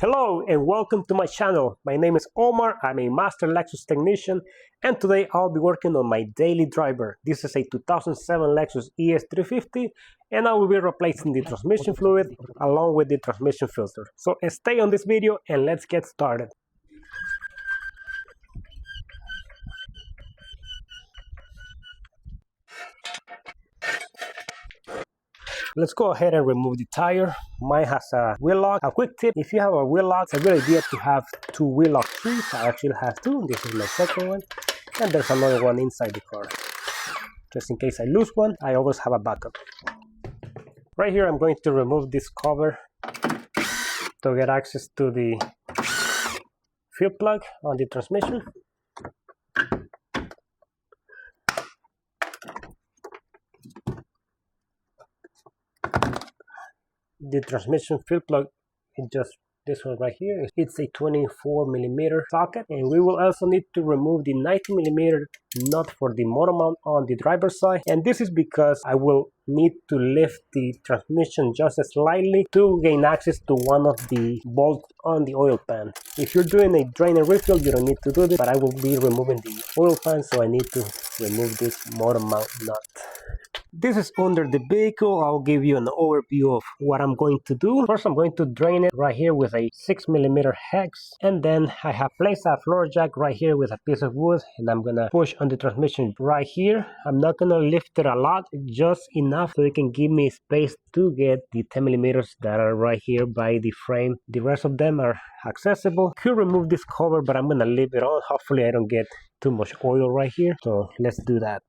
Hello and welcome to my channel. My name is Omar, I'm a master Lexus technician, and today I'll be working on my daily driver. This is a 2007 Lexus ES350 and I will be replacing the transmission fluid along with the transmission filter. So stay on this video and let's get started. Let's go ahead and remove the tire. Mine has a wheel lock. A quick tip, if you have a wheel lock, it's a good idea to have two wheel lock trees. I actually have two. This is my second one. And there's another one inside the car. Just in case I lose one, I always have a backup. Right here, I'm going to remove this cover to get access to the fuel plug on the transmission. The transmission fuel plug is just this one right here. It's a 24mm socket, and we will also need to remove the 90mm nut for the motor mount on the driver's side, and this is because I will need to lift the transmission just slightly to gain access to one of the bolts on the oil pan. If you're doing a drain and refill, you don't need to do this, but I will be removing the oil pan, so I need to remove this motor mount nut. This is under the vehicle. I'll give you an overview of what I'm going to do. First, I'm going to drain it right here with a 6mm hex, and then I have placed a floor jack right here with a piece of wood, and I'm gonna push on the transmission right here. I'm not gonna lift it a lot, just enough so it can give me space to get the 10mm that are right here by the frame. The rest of them are accessible. Could remove this cover, but I'm gonna leave it on. Hopefully I don't get too much oil right here, so let's do that.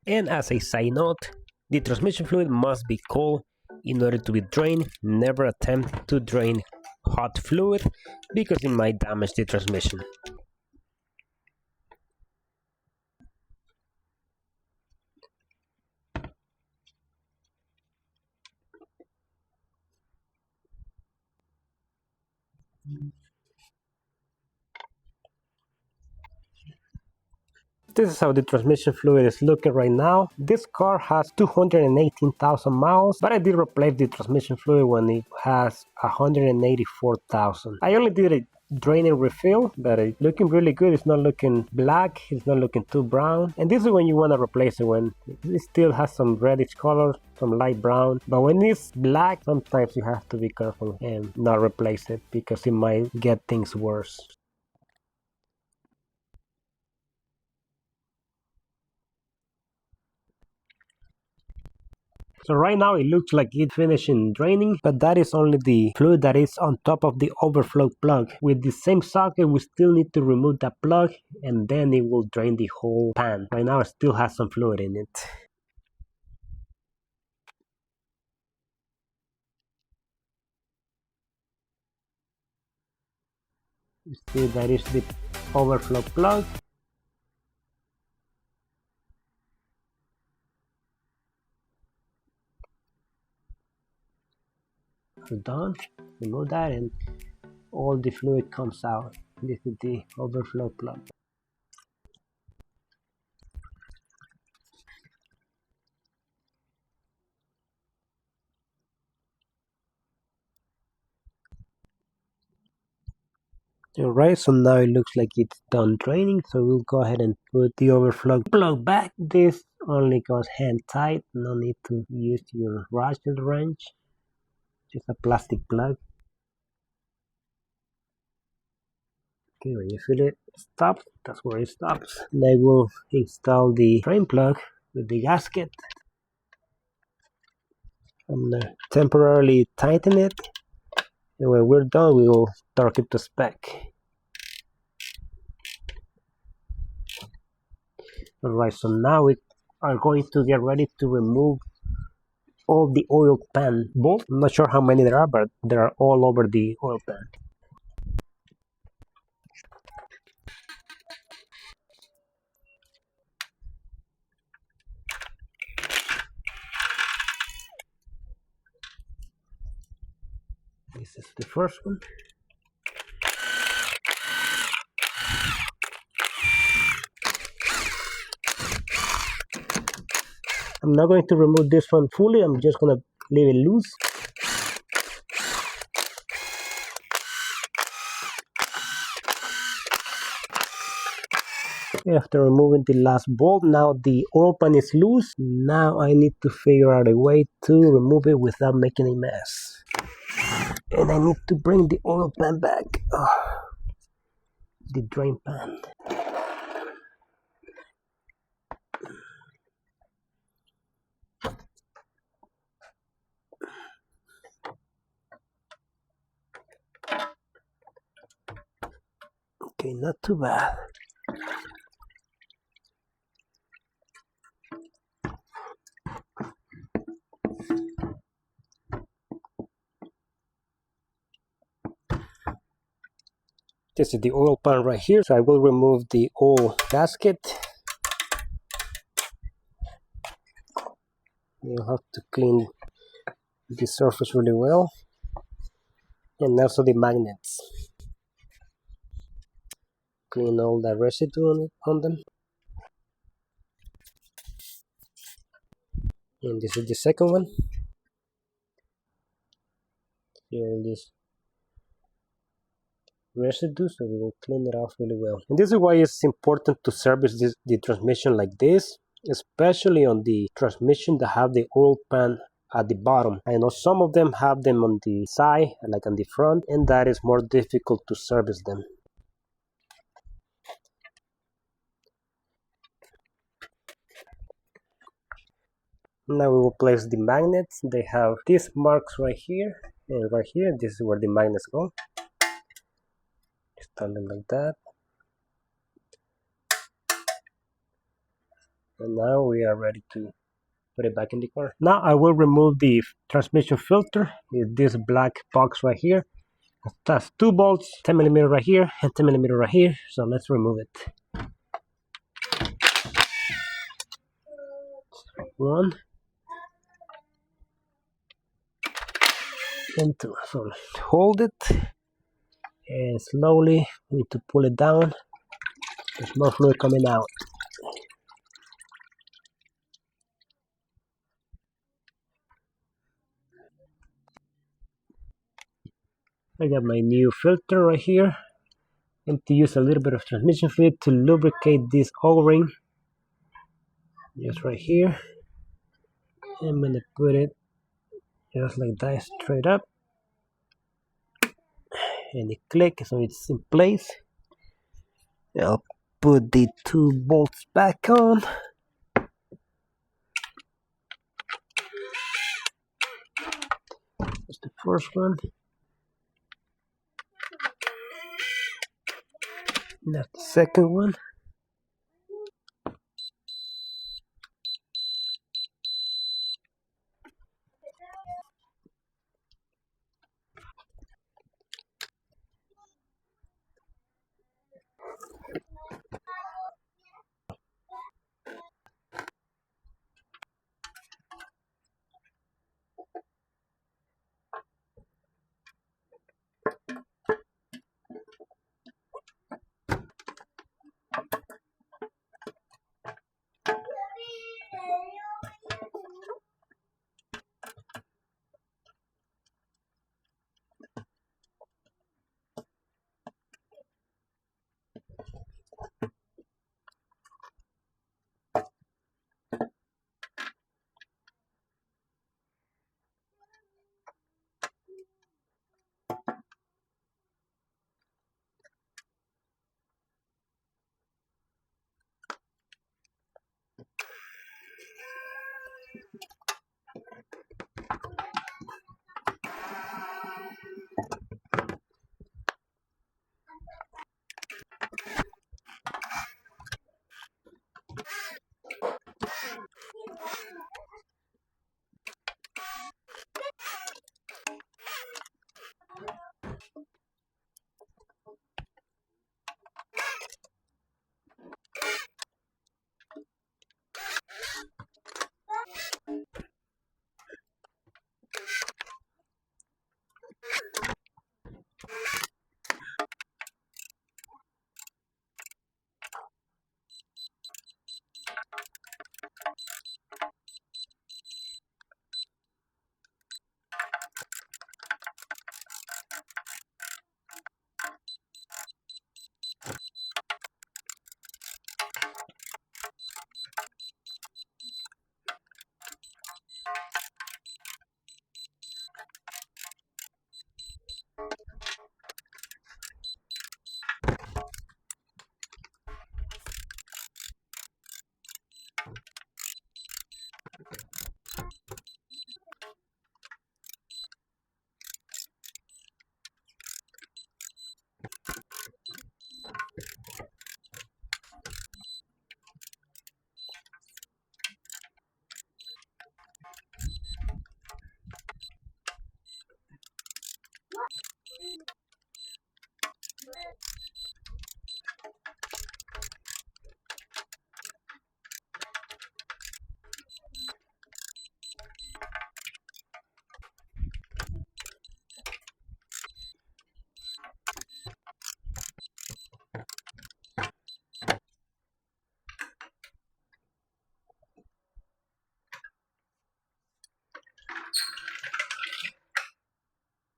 And as a side note, the transmission fluid must be cold in order to be drained. Never attempt to drain hot fluid because it might damage the transmission. This is how the transmission fluid is looking right now. This car has 218,000 miles, but I did replace the transmission fluid when it has 184,000. I only did a drain and refill, but it's looking really good. It's not looking black, it's not looking too brown. And this is when you want to replace it, when it still has some reddish color, some light brown. But when it's black, sometimes you have to be careful and not replace it because it might get things worse. So right now it looks like it's finishing draining, but that is only the fluid that is on top of the overflow plug. With the same socket, we still need to remove that plug, and then it will drain the whole pan. Right now it still has some fluid in it. You see that is the overflow plug. Done. Remove that and all the fluid comes out. This is the overflow plug. Alright, so now it looks like it's done draining, so we'll go ahead and put the overflow plug back. This only goes hand tight, no need to use your ratchet wrench. Just a plastic plug. Okay, when you feel it stop, that's where it stops. And I will install the frame plug with the gasket. I'm gonna temporarily tighten it, and when we're done, we will torque it to spec. Alright, so now we are going to get ready to remove all the oil pan bolts. I'm not sure how many there are, but they are all over the oil pan. This is the first one. I'm not going to remove this one fully, I'm just going to leave it loose. After removing the last bolt, now the oil pan is loose. Now I need to figure out a way to remove it without making a mess. And I need to bring the oil pan back. The drain pan. Okay, not too bad. This is the oil pan right here, so I will remove the oil gasket. You'll have to clean the surface really well, and also the magnets. Clean all the residue on them. And this is the second one. Here this residue, so we will clean it off really well. And this is why it's important to service the transmission like this, especially on the transmission that have the oil pan at the bottom. I know some of them have them on the side, like on the front, and that is more difficult to service them. Now we will place the magnets. They have these marks right here and right here. This is where the magnets go. Stand them like that. And now we are ready to put it back in the car. Now I will remove the transmission filter. It's this black box right here. It has 2 bolts, 10mm right here and 10mm right here. So let's remove it. 1 and 2. So hold it and slowly we need to pull it down. There's more fluid coming out. I got my new filter right here. And to use a little bit of transmission fluid to lubricate this O-ring. Just right here. I'm gonna put it just like that, straight up. And it clicks, so it's in place. I'll put the 2 bolts back on. That's the first one. That's the second one.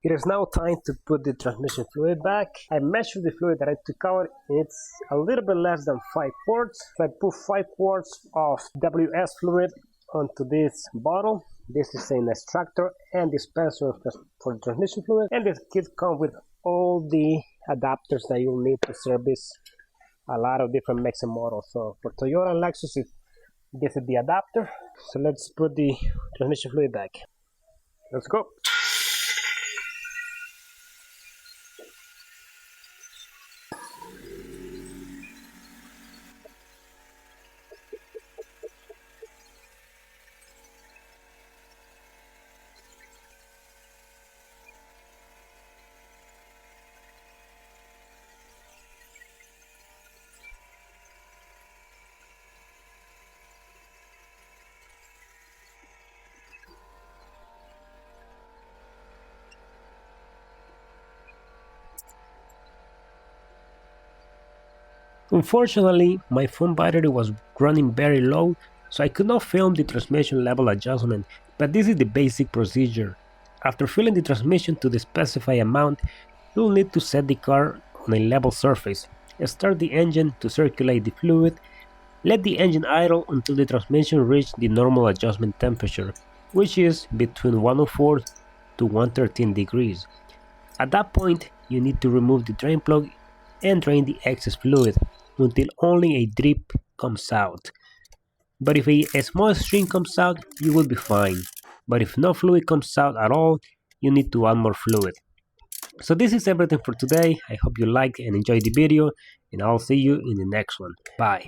It is now time to put the transmission fluid back. I measured the fluid that I took out. It's a little bit less than 5 quarts. So I put 5 quarts of WS fluid onto this bottle. This is an extractor and dispenser for transmission fluid. And this kit comes with all the adapters that you'll need to service a lot of different makes and models. So for Toyota and Lexus, this is the adapter. So let's put the transmission fluid back. Let's go. Unfortunately, my phone battery was running very low, so I could not film the transmission level adjustment, but this is the basic procedure. After filling the transmission to the specified amount, you will need to set the car on a level surface, start the engine to circulate the fluid, let the engine idle until the transmission reaches the normal adjustment temperature, which is between 104 to 113 degrees. At that point, you need to remove the drain plug and drain the excess fluid until only a drip comes out. But if a small stream comes out, you will be fine. But if no fluid comes out at all, you need to add more fluid. So this is everything for today. I hope you liked and enjoyed the video, and I'll see you in the next one. Bye.